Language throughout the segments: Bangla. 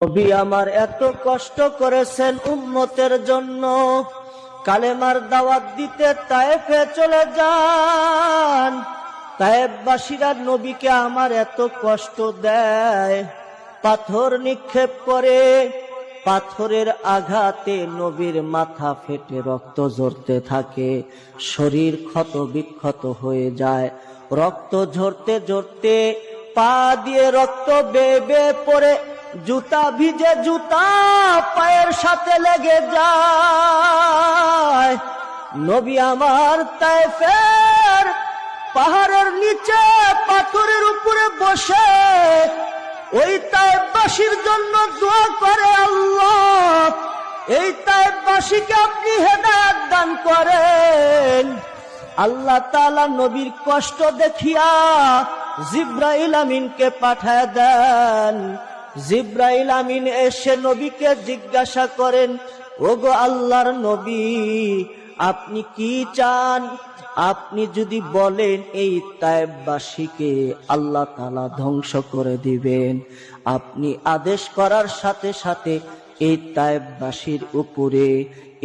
নবী আমার এত কষ্ট করেছেন উম্মতের জন্য, কালেমার দাওয়াত দিতে তায়েফে চলে যান। তায়েফবাসীরা নবীকে আমার এত কষ্ট দেয়, পাথর নিক্ষেপ করে, পাথরের আঘাতে নবীর মাথা ফেটে রক্ত ঝরতে থাকে, শরীর ক্ষত বিক্ষত হয়ে যায়। রক্ত ঝরতে ঝরতে পা দিয়ে রক্ত বেয়ে বেয়ে পড়ে, জুতা ভিজে, জুতা পায়ের সাথে লেগে যায়। নবী আমার তায়েফের পাহাড়ের নিচে পাথরের উপরে বসে ওই তায়েফবাসীর জন্য দোয়া করে, আল্লাহ এই তায়েফবাসীকে আপনি হেদায়েত দান করেন। আল্লাহ তাআলা নবীর কষ্ট দেখিয়া জিবরাইল আমিনকে পাঠায় দেন। জিবরাইল আমিন এসে নবীকে জিজ্ঞাসা করেন, ওগো আল্লাহর নবী, আপনি কি চান? আপনি যদি বলেন এই তায়েফবাসীকে আল্লাহ তাআলা ধ্বংস করে দিবেন, আপনি আদেশ করার সাথে সাথে এই তায়েফবাসীর উপরে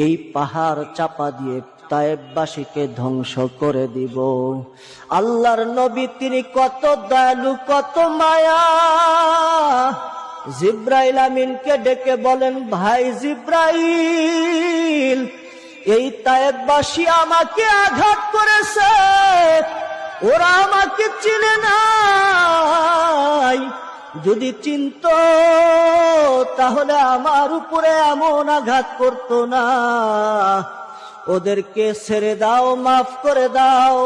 এই পাহাড় চাপা দিয়ে তায়েফবাসীকে ধ্বংস করে দিব। আল্লাহর নবী তিনি কত দয়ালু, কত মায়া। জিবরাইল আমিনকে ডেকে বলেন, ভাই জিবরাইল, এই তায়েফবাসী আমাকে আঘাত করেছে, ওরা আমাকে চিনে নাই, যদি চিনতো তাহলে আমার উপরে এমন আঘাত করতো না। ওদেরকে ছেড়ে দাও, মাফ করে দাও,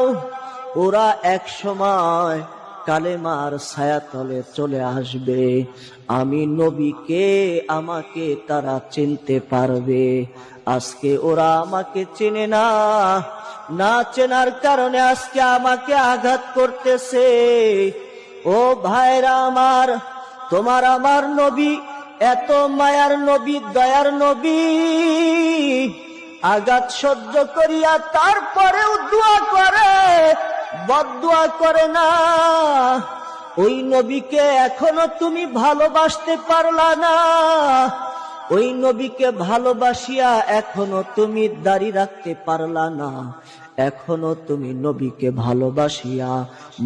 ওরা এক সময় কালেমার ছায়াতলে চলে আসবে, আমি নবীকে, আমাকে তারা চিনতে পারবে। আজকে ওরা আমাকে চেনে না, না চেনার কারণে আজকে আমাকে আঘাত করতেছে। ও ভাইরা আমার, তোমার আমার নবী এত মায়ার নবী, দয়ার নবী, আঘাত সহ্য করিয়া তারপরেও দোয়া করে, বদদোয়া করে না। ওই নবীকে এখনো তুমি ভালোবাসতে পারলা না, ওই নবীকে ভালোবাসিয়া এখনো তুমি দাড়ি রাখতে পারলা না, এখনো তুমি নবীকে ভালোবাসিয়া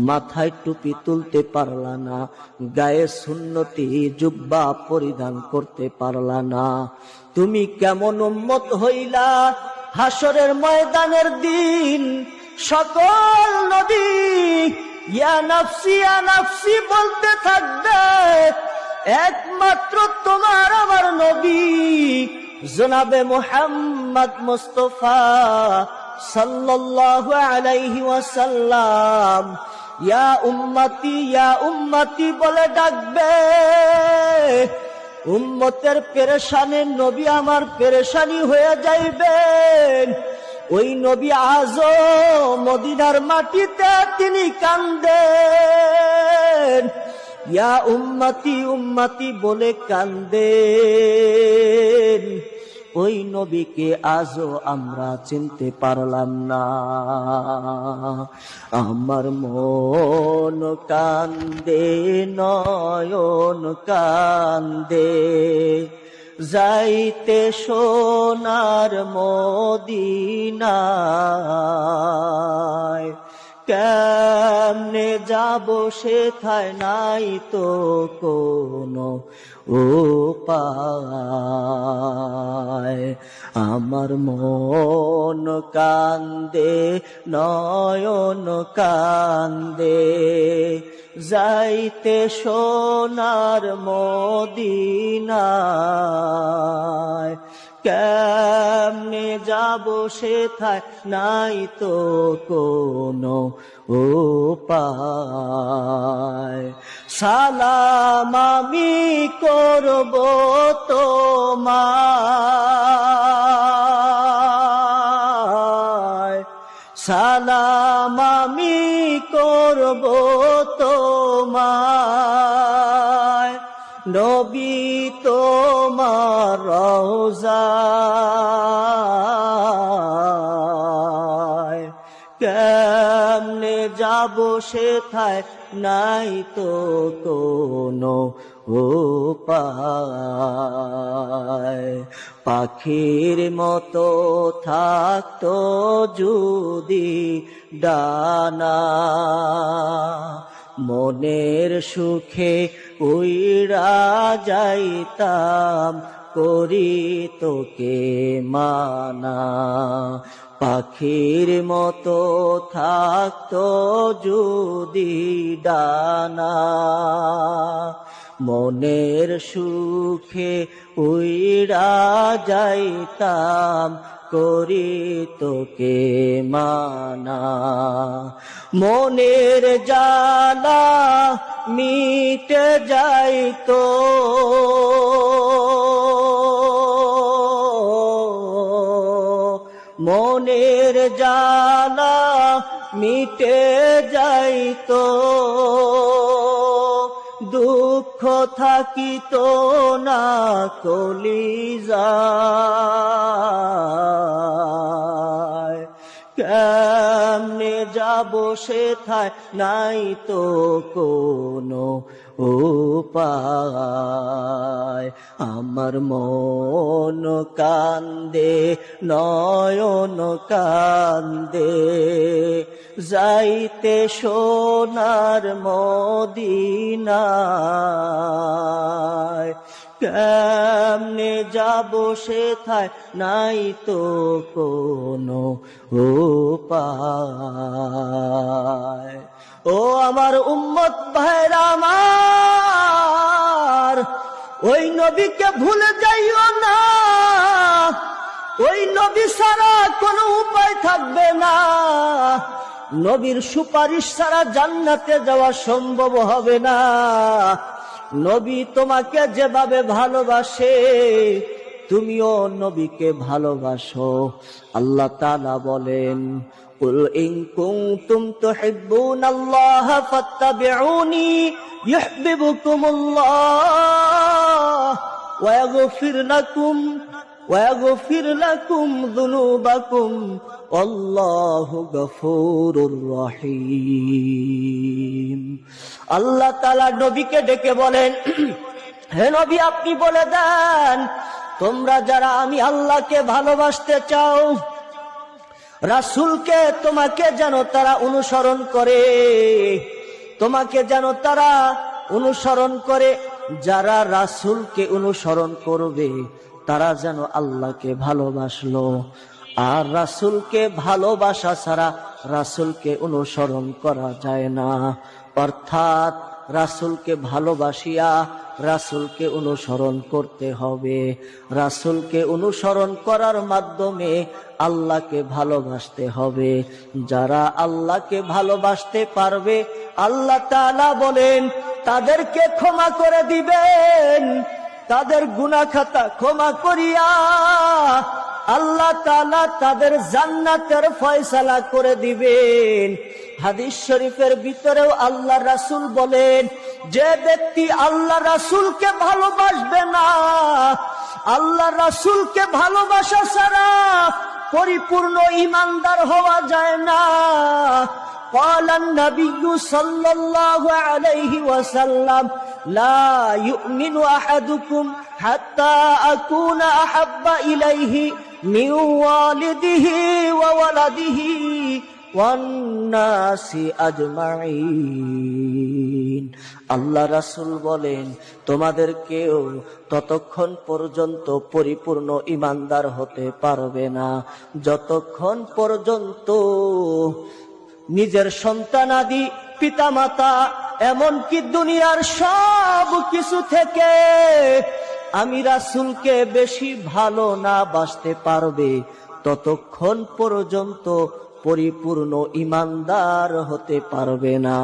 মাথায় টুপি তুলতে পারলা না, গায়ে সুন্নতি জুব্বা পরিধান করতে পারলা না। তুমি কেমন উম্মত হইলা? হাসরের ময়দানের দিন সকল নবী ইয়া নাফসি ইয়া নাফসি বলতে থাকবে, একমাত্র তোমার আমার নবী জনাবে মুহাম্মদ মুস্তাফা সাল্লাল্লাহু আলাইহি ওয়াসাল্লাম ইয়া উম্মতি বলে ডাকবে। উম্মতের পেরেশানে নবী আমার পেরেশানি হয়ে যাইবেন। ওই নবী আজও মদিনার মাটিতে তিনি কান্দেন, ইয়া উম্মতি উম্মতি বলে কান্দেন। ওই নবীকে আজও আমরা চিনতে পারলাম না। আমার মন কান্দে, নয়ন কান্দে, যাইতে সোনার মদিনায়। কেমনে যাব সেথায় নাই তো কোনো উপায়। আমার মন কান্দে, নয়ন কান্দে, যাইতে সোনার মদিনায়। কেমনে যাব সেথায় নাই তো কোনো উপায়। সালাম আমি করব তোমায়, সালাম আমি করব তোমায়, নবী তোমার রওজায়। কেমনে যাব সেথায় নাই তো কোনো উপায়। পাখির মতো থাকতো যদি ডানা, মনের সুখে উইরা যাইতাম করি তোকে মানা। পাখির মতো থাকতো যদি ডানা, মনের সুখে উইরা যাইতাম করি তোকে মানা। মনের জ্বালা মিটে যাইতো, মনের জ্বালা মিটে যাইতো, দুঃখ থাকিতো না কলিজায়। কেমনে যাব সেথায় নাই তো কোনো উপায়। আমার মন কান্দে নয়ন কান্দে, যাইতে সোনার মদিনায়। কেমনে যাব সেথায় নাই তো কোনো উপায়। ও আমার উম্মত ভাইরা আমার, ওই নবীকে ভুলে যাইও না। ওই নবী ছাড়া কোনো উপায় থাকবে না। নবীর সুপারিশ ছাড়া জান্নাতে যাওয়া সম্ভব হবে না। নবী তোমাকে যেভাবে ভালোবাসে তুমিও নবীকে ভালোবাসো। আল্লাহ তাআলা বলেন, কুল ইন কুনতুম তুহিব্বুনাল্লাহা ফাত্তাবিউনি ইউহিব্বুকুমুল্লাহ ওয়া ইয়াগফির লাকুম যুনুবাকুম আল্লাহু গফুরুর রহিম। আল্লাহ তাআলা নবীকে ডেকে বলেন, হে নবী আপনি বলে দেন, তোমরা যারা আমি আল্লাহকে ভালোবাসতে চাও, রাসূলকে তোমাকে যেন তারা অনুসরণ করে, তোমাকে যেন তারা অনুসরণ করে। যারা রাসূলকে অনুসরণ করবে তারা যেন আল্লাহকে ভালোবাসলো। আর রাসূলকে ভালোবাসা ছাড়া রাসূলকে অনুসরণ করা যায় না। অর্থাৎ রাসূলকে ভালোবাসিয়া রাসূলকে অনুসরণ করতে হবে। রাসূলকে অনুসরণ করার মাধ্যমে আল্লাহকে ভালোবাসতে হবে। যারা আল্লাহকে ভালোবাসতে পারবে আল্লাহ তাআলা বলেন তাদেরকে ক্ষমা করে দিবেন। তাদের গুনাহ খাতা ক্ষমা করিয়া আল্লাহ তাআলা তাদের জান্নাতের ফয়সালা করে দিবেন। হাদিস শরীফের ভিতরেও আল্লাহ রাসূল বলেন, যে ব্যক্তি আল্লাহ রাসূলকে ভালোবাসবে না, আল্লাহ রাসূলকে ভালোবাসা ছাড়া পরিপূর্ণ ঈমানদার হওয়া যায় না। قال النبي صلى الله عليه وسلم لا يؤمن أحدكم حتى أكون أحب إليه من والده وولده والناس أجمعين। আল্লাহ রাসূল বলেন, তোমাদের কেউ ততক্ষণ পর্যন্ত পরিপূর্ণ ঈমানদার হতে পারবে না যতক্ষণ পর্যন্ত নিজের সন্তানাদি পিতামাতা এমনকি দুনিয়ার সব কিছু থেকে আমি রাসূলকে বেশি ভালো না বাসতে পারবে ততক্ষণ পর্যন্ত পরিপূর্ণ ঈমানদার হতে পারবে না।